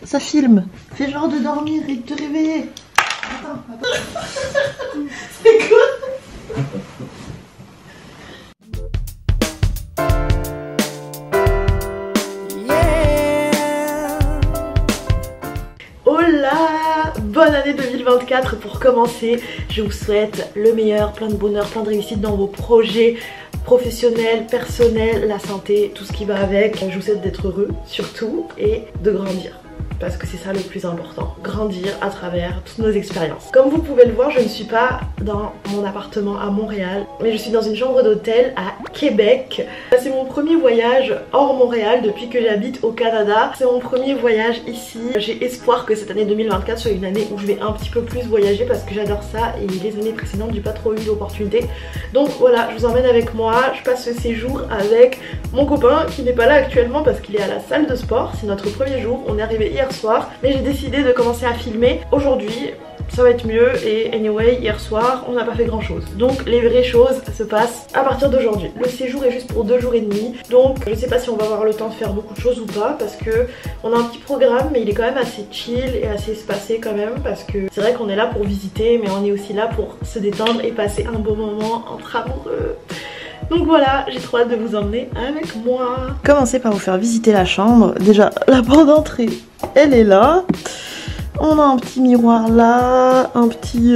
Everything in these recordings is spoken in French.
Ça filme. Fais genre de dormir et de te réveiller. Attends. C'est quoi? Hola! Bonne année 2024 pour commencer. Je vous souhaite le meilleur, plein de bonheur, plein de réussite dans vos projets professionnels, personnels, la santé, tout ce qui va avec. Je vous souhaite d'être heureux surtout et de grandir. Parce que c'est ça le plus important, grandir à travers toutes nos expériences. Comme vous pouvez le voir, je ne suis pas dans mon appartement à Montréal, mais je suis dans une chambre d'hôtel à Québec. C'est mon premier voyage hors Montréal depuis que j'habite au Canada. C'est mon premier voyage ici. J'ai espoir que cette année 2024 soit une année où je vais un petit peu plus voyager parce que j'adore ça et les années précédentes j'ai pas trop eu d'opportunités. Donc voilà, je vous emmène avec moi. Je passe ce séjour avec mon copain qui n'est pas là actuellement parce qu'il est à la salle de sport. C'est notre premier jour, on est arrivé hier soir, mais j'ai décidé de commencer à filmer aujourd'hui. Ça va être mieux et anyway, hier soir on n'a pas fait grand chose, donc les vraies choses se passent à partir d'aujourd'hui. Le séjour est juste pour 2 jours et demi, donc je sais pas si on va avoir le temps de faire beaucoup de choses ou pas parce que on a un petit programme, mais il est quand même assez chill et assez espacé quand même, parce que c'est vrai qu'on est là pour visiter, mais on est aussi là pour se détendre et passer un beau moment entre amoureux. Donc voilà, j'ai trop hâte de vous emmener avec moi. Commencez par vous faire visiter la chambre. Déjà, la porte d'entrée, elle est là. On a un petit miroir là, un petit,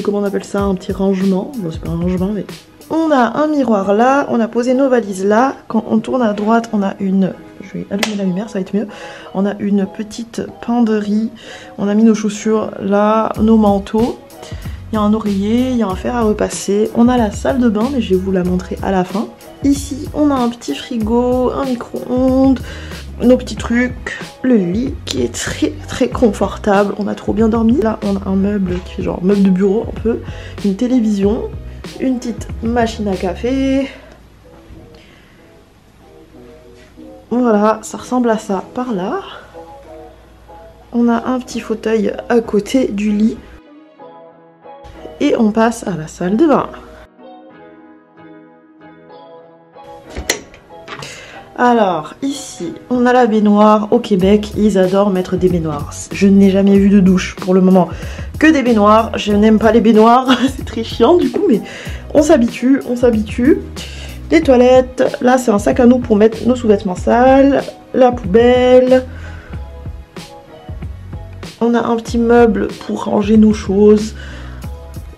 comment on appelle ça, un petit rangement. Bon, c'est pas un rangement, mais... On a un miroir là, on a posé nos valises là. Quand on tourne à droite, on a une... Je vais allumer la lumière, ça va être mieux. On a une petite penderie. On a mis nos chaussures là, nos manteaux. Il y a un oreiller, il y a un fer à repasser. On a la salle de bain, mais je vais vous la montrer à la fin. Ici, on a un petit frigo, un micro-ondes, nos petits trucs, le lit qui est très très confortable. On a trop bien dormi. Là, on a un meuble qui est genre meuble de bureau un peu, une télévision, une petite machine à café. Voilà, ça ressemble à ça par là. On a un petit fauteuil à côté du lit. Et on passe à la salle de bain. Alors ici on a la baignoire. Au Québec ils adorent mettre des baignoires. Je n'ai jamais vu de douche pour le moment, que des baignoires. Je n'aime pas les baignoires, c'est très chiant du coup, mais on s'habitue, on s'habitue. Les toilettes, là c'est un sac à nous pour mettre nos sous-vêtements sales. La poubelle. On a un petit meuble pour ranger nos choses.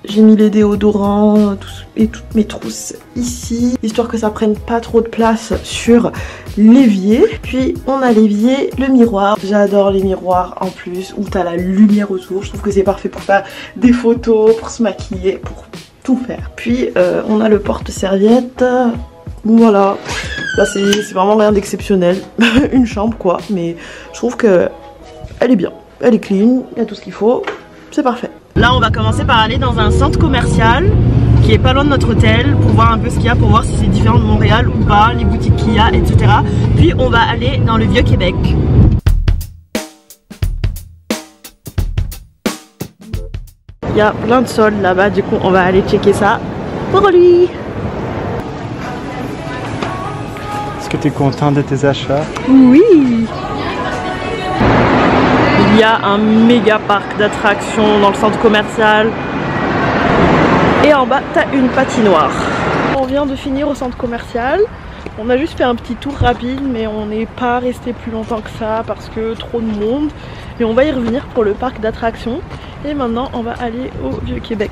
J'ai mis les déodorants et toutes mes trousses ici, histoire que ça prenne pas trop de place sur l'évier. Puis on a l'évier, le miroir. J'adore les miroirs en plus, où t'as la lumière autour. Je trouve que c'est parfait pour faire des photos, pour se maquiller, pour tout faire. Puis on a le porte-serviette. Voilà, là c'est vraiment rien d'exceptionnel. Une chambre quoi, mais je trouve que elle est bien. Elle est clean, il y a tout ce qu'il faut, c'est parfait. Là on va commencer par aller dans un centre commercial qui est pas loin de notre hôtel pour voir un peu ce qu'il y a, pour voir si c'est différent de Montréal ou pas, les boutiques qu'il y a, etc. Puis on va aller dans le Vieux-Québec. Il y a plein de soldes là-bas, du coup on va aller checker ça pour lui. Est-ce que tu es content de tes achats? Oui. Il y a un méga parc d'attractions dans le centre commercial. Et en bas, t'as une patinoire. On vient de finir au centre commercial. On a juste fait un petit tour rapide, mais on n'est pas resté plus longtemps que ça parce que trop de monde. Et on va y revenir pour le parc d'attractions. Et maintenant, on va aller au Vieux-Québec.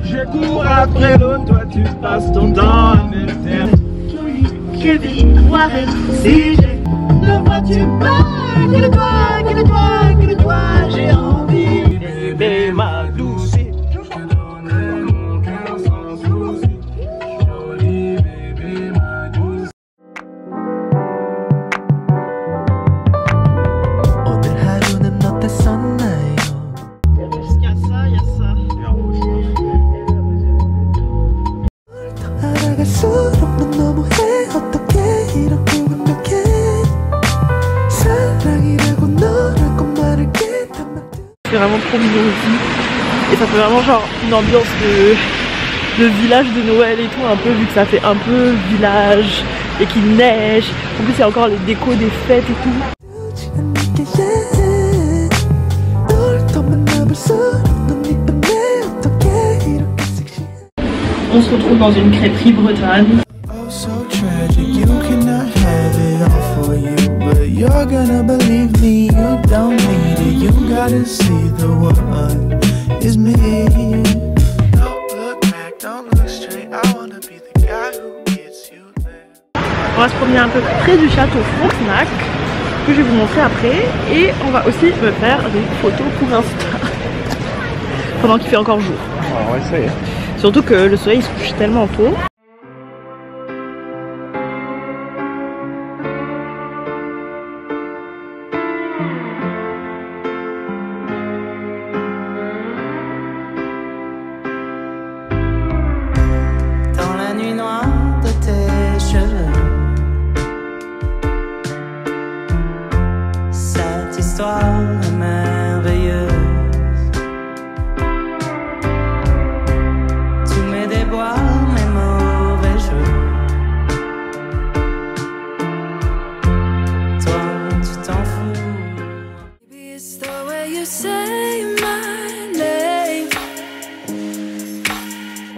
Je cours après l'eau, toi tu passes ton temps à me faire. Que victoire exigée. Ne vois-tu pas que le toi, j'ai envie. Bébé ma douce, je te donnerai mon cœur sans souci. Jolie bébé ma douce. 오늘 하루는 어땠었나요? Jusqu'à ça, il y a ça. 알아갈수록 넌 너무해. 어떻게 이렇게 완벽해. 사랑이라고 너라고 말할게. C'est vraiment trop mignon aussi. Et ça fait vraiment genre une ambiance de village de Noël et tout, un peu, vu que ça fait un peu village et qu'il neige. En plus il y a encore les décos des fêtes et tout. On se retrouve dans une crêperie bretonne. On va se promener un peu près du château Frontenac, que je vais vous montrer après, et on va aussi me faire des photos pour Insta pendant qu'il fait encore jour. Ah ouais, ça y est. Surtout que le soleil se couche tellement tôt. Dans la nuit noire de tes cheveux, cette histoire est merveilleuse. Tous mes déboires, mes mauvais jeux, toi tu t'en fous. Maybe it's the way you say my name.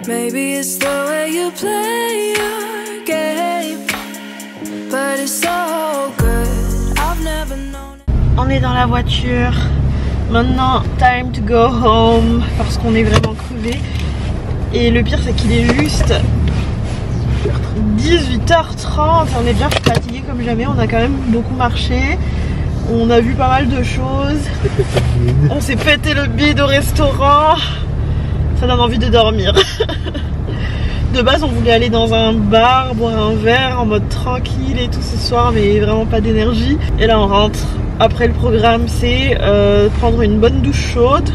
Maybe it's the way you play your game. But it's so good, I've never known it. On est dans la voiture. Maintenant, time to go home parce qu'on est vraiment crevé. Et le pire, c'est qu'il est juste 18h30. On est bien fatigué comme jamais. On a quand même beaucoup marché. On a vu pas mal de choses. On s'est pété le bide au restaurant. Ça donne envie de dormir. De base, on voulait aller dans un bar, boire un verre en mode tranquille et tout ce soir, mais vraiment pas d'énergie. Et là, on rentre. Après, le programme, c'est prendre une bonne douche chaude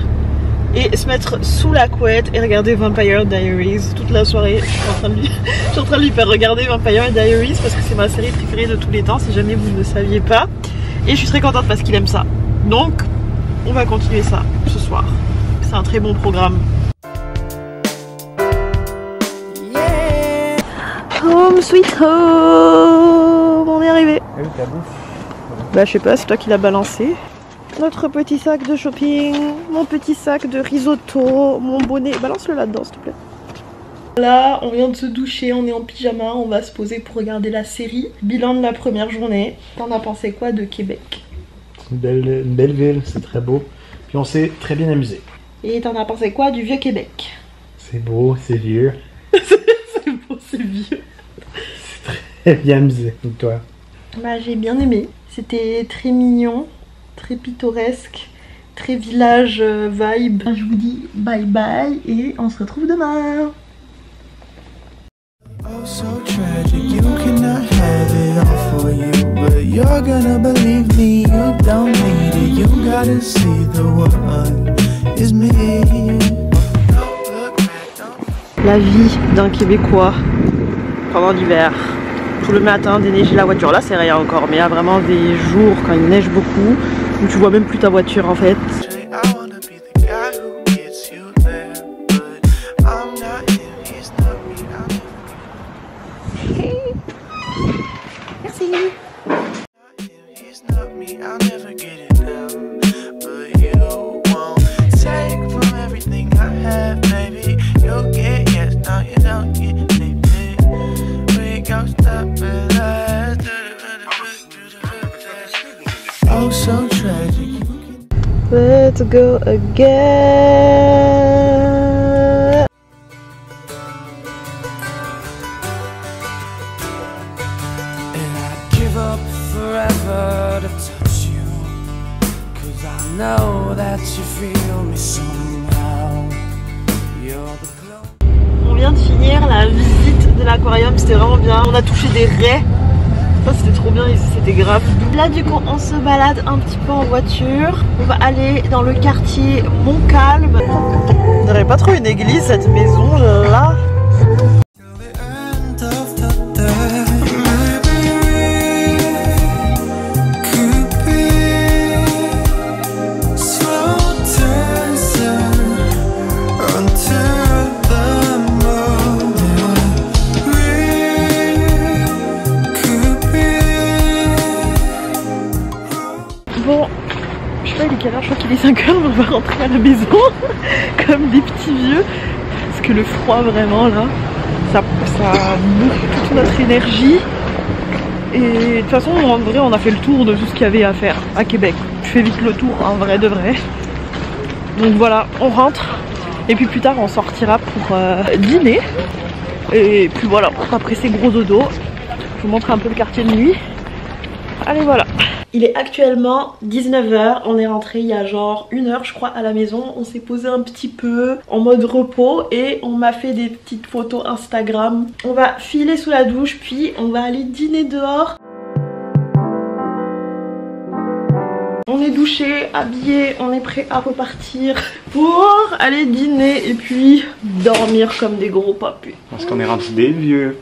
et se mettre sous la couette et regarder Vampire Diaries toute la soirée. Je suis en train de lui faire regarder Vampire Diaries parce que c'est ma série préférée de tous les temps, si jamais vous ne le saviez pas. Et je suis très contente parce qu'il aime ça. Donc, on va continuer ça ce soir. C'est un très bon programme. Home sweet home, on est arrivé. Bah je sais pas, c'est toi qui l'as balancé. Notre petit sac de shopping, mon petit sac de risotto, mon bonnet. Balance-le là-dedans s'il te plaît. Là, on vient de se doucher, on est en pyjama, on va se poser pour regarder la série. Bilan de la première journée. T'en as pensé quoi de Québec? Une belle ville, c'est très beau. Puis on s'est très bien amusé. Et t'en as pensé quoi du vieux Québec? C'est beau, c'est vieux. C'est beau, c'est vieux. C'est très bien amusé. Et toi? Bah j'ai bien aimé. C'était très mignon, très pittoresque, très village vibe. Je vous dis bye bye et on se retrouve demain. Oh, so tragic, you cannot have it all for you, but you're gonna believe me, you don't need it, you gotta see the one is me. La vie d'un Québécois pendant l'hiver. Tout le matin, déneiger la voiture. Là, c'est rien encore, mais il y a vraiment des jours quand il neige beaucoup où tu vois même plus ta voiture en fait. Merci. Oh, so tragic. Let's go again. And I'd give up forever to touch you, 'cause I know that you feel me somehow. You're the glow. On vient de finir la visite de l'aquarium, c'était vraiment bien. On a touché des raies. Ça c'était trop bien ici, c'était grave. Là du coup on se balade un petit peu en voiture. On va aller dans le quartier Montcalm. On dirait pas trop une église cette maison là. Bon, je sais pas il est quelle heure, je crois qu'il est 5 h, mais on va rentrer à la maison comme des petits vieux. Parce que le froid vraiment là, ça bouffe toute notre énergie. Et de toute façon en vrai on a fait le tour de tout ce qu'il y avait à faire à Québec. Tu fais vite le tour en vrai de vrai. Donc voilà, on rentre. Et puis plus tard on sortira pour dîner. Et puis voilà, après ces gros dodo, je vous montre un peu le quartier de nuit. Allez voilà. Il est actuellement 19 h, on est rentré il y a genre 1 heure je crois à la maison. On s'est posé un petit peu en mode repos et on m'a fait des petites photos Instagram. On va filer sous la douche puis on va aller dîner dehors. On est douché, habillé, on est prêt à repartir pour aller dîner et puis dormir comme des gros papus. Parce qu'on est rendu des vieux.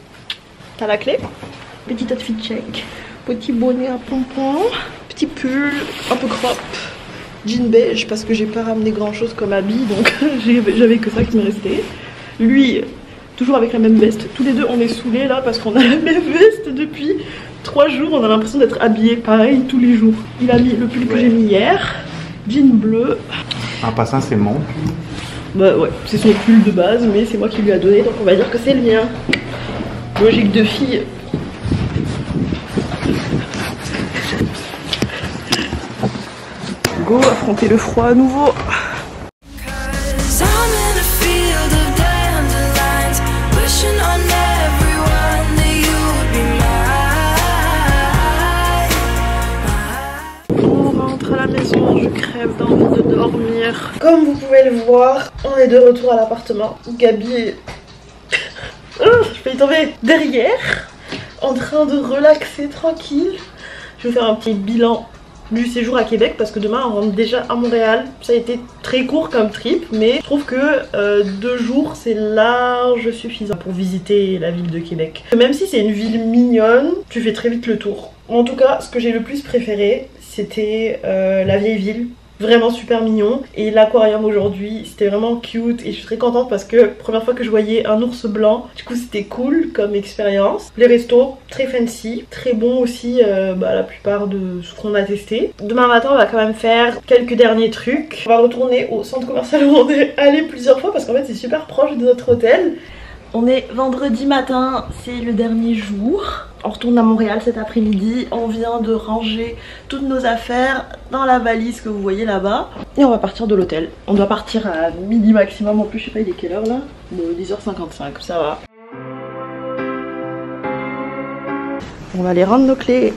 T'as la clé? Petit outfit check. Petit bonnet à pompons, petit pull, un peu crop, jean beige parce que j'ai pas ramené grand chose comme habit donc j'avais que ça qui me restait. Lui, toujours avec la même veste. Tous les deux on est saoulés là parce qu'on a la même veste depuis 3 jours. On a l'impression d'être habillés pareil tous les jours. Il a mis le pull que j'ai mis hier, jean bleu. En passant c'est mon. Bah ouais, c'est son pull de base mais c'est moi qui lui a donné donc on va dire que c'est le mien. Logique de fille. Go, affronter le froid à nouveau. On rentre à la maison, je crève d'envie de dormir. Comme vous pouvez le voir, on est de retour à l'appartement. Gabi est... je vais y tomber derrière, en train de relaxer tranquille. Je vais faire un petit bilan du séjour à Québec parce que demain on rentre déjà à Montréal. Ça a été très court comme trip mais je trouve que 2 jours c'est large suffisant pour visiter la ville de Québec. Même si c'est une ville mignonne, tu fais très vite le tour. En tout cas ce que j'ai le plus préféré c'était la vieille ville. Vraiment super mignon et l'aquarium aujourd'hui c'était vraiment cute et je suis très contente parce que première fois que je voyais un ours blanc, du coup c'était cool comme expérience. Les restos très fancy, très bons aussi la plupart de ce qu'on a testé. Demain matin on va quand même faire quelques derniers trucs. On va retourner au centre commercial où on est allé plusieurs fois parce qu'en fait c'est super proche de notre hôtel. On est vendredi matin, c'est le dernier jour. On retourne à Montréal cet après-midi. On vient de ranger toutes nos affaires dans la valise que vous voyez là-bas. Et on va partir de l'hôtel. On doit partir à midi maximum. En plus, je sais pas il est quelle heure là, 10h55, ça va. On va aller rendre nos clés.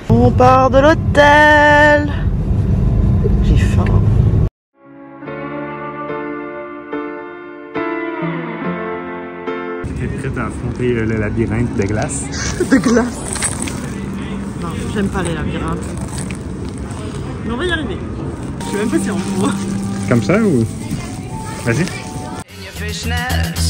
On part de l'hôtel. J'ai faim. T'es prête à affronter le labyrinthe de glace? De glace? Non, j'aime pas les labyrinthes. Mais on va y arriver. Je sais même pas si on voit. Comme ça ou? Vas-y.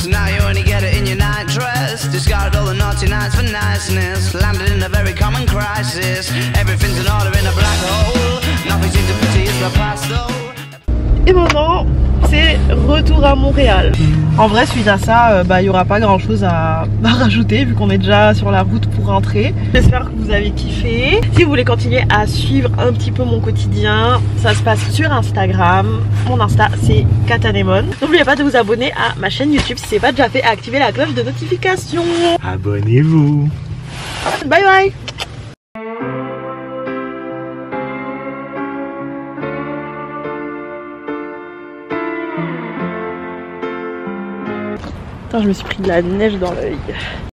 Now you only get it in your night dress. Discarded all the naughty nights for niceness. Landed in a very common crisis. Everything's in order in a black hole. Nothing seems to pity is the past though. Et maintenant, c'est retour à Montréal. En vrai, suite à ça, il n'y aura pas grand chose à rajouter vu qu'on est déjà sur la route pour rentrer. J'espère que vous avez kiffé. Si vous voulez continuer à suivre un petit peu mon quotidien, ça se passe sur Instagram. Mon Insta, c'est Katanemon. N'oubliez pas de vous abonner à ma chaîne YouTube si ce n'est pas déjà fait et activer la cloche de notification. Abonnez-vous. Bye bye. Putain, je me suis pris de la neige dans l'œil.